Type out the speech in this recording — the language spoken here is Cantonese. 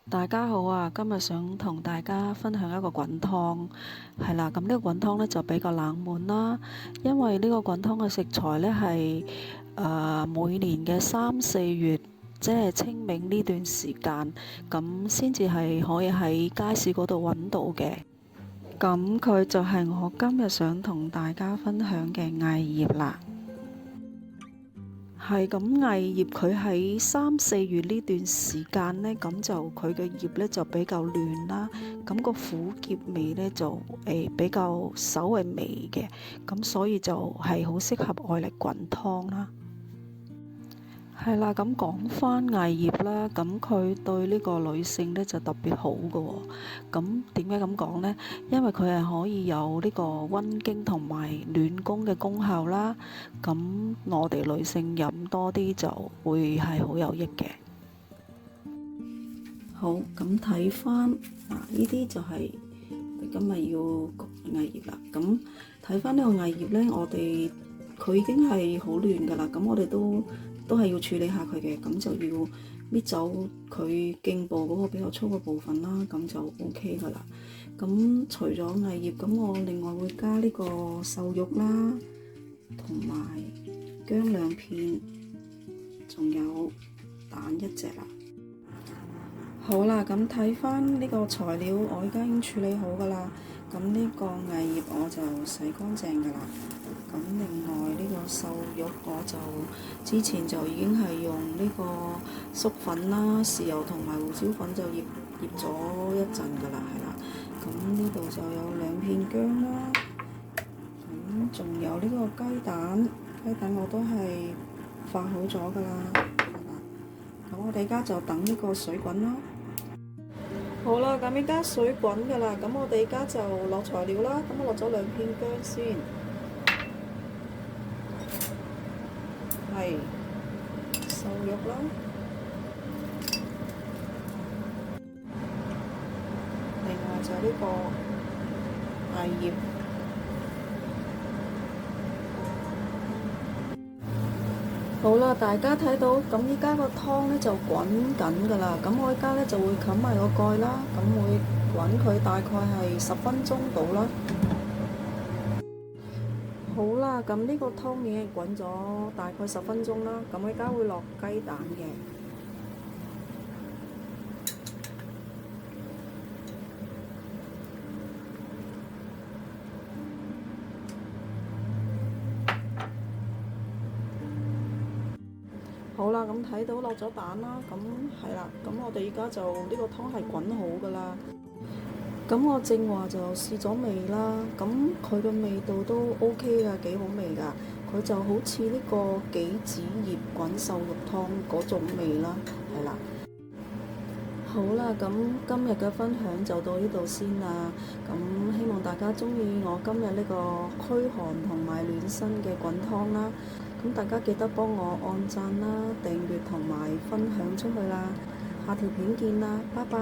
大家好啊！今日想同大家分享一個滾湯，係啦。咁呢個滾湯呢就比較冷門啦，因為呢個滾湯嘅食材呢係每年嘅3、4月，即係清明呢段時間，咁先至係可以喺街市嗰度揾到嘅。咁佢就係我今日想同大家分享嘅艾葉啦。係咁，艾葉佢喺3、4月呢段時間呢，咁就佢嘅葉呢就比較嫩啦，咁個苦澀味呢就比較稍微微嘅，咁所以就係好適合愛嚟滾湯啦。係啦，咁講返艾葉啦，咁佢對呢個女性呢就特別好㗎喎。咁點解咁講呢？因為佢係可以有呢個溫經同埋暖宮嘅功效啦。咁我哋女性飲多啲就會係好有益嘅。好，咁睇返嗱，呢啲就係今日要焗艾葉啦。咁睇返呢個艾葉呢，佢已經係好嫩㗎啦。咁我哋都係要處理下佢嘅，咁就要搣走佢莖部嗰個比較粗嘅部分啦，咁就 OK 噶啦。咁除咗艾葉，咁我另外會加呢個瘦肉啦，同埋薑2片，仲有蛋1隻啦。好啦，咁睇翻呢個材料，我而家已經處理好噶啦。咁呢個艾葉我就洗乾淨噶啦。咁另外呢個瘦肉我就之前就已經係用呢個粟粉啦、豉油同埋胡椒粉就醃咗一陣噶啦，係啦。咁呢度就有2片薑啦，咁仲有呢個雞蛋，雞蛋我都係化好咗噶啦，係啦。咁我哋而家就等呢個水滾啦。好啦，咁而家水滾噶啦，咁我哋而家就落材料啦。咁我落咗2片薑先。係瘦肉啦，另外就呢個艾葉。好啦，大家睇到咁依家個湯呢就滾緊㗎啦，咁我依家呢就會冚埋個蓋啦，咁會滾佢大概係10分鐘到啦。好啦，咁呢個湯已經滾咗大概10分鐘啦，咁我而家會落雞蛋嘅。好啦，咁睇到落咗蛋啦，咁係啦，咁我哋而家就呢個湯係滾好噶啦。咁我正話就試咗味啦，咁佢嘅味道都 OK 噶，幾好味噶。佢就好似呢個杞子葉滾瘦肉湯嗰種味啦，係啦。好啦，咁今日嘅分享就到呢度先啦。咁希望大家鍾意我今日呢個驅寒同埋暖身嘅滾湯啦。咁大家記得幫我按讚啦、訂閱同埋分享出去啦。下條片見啦，拜拜。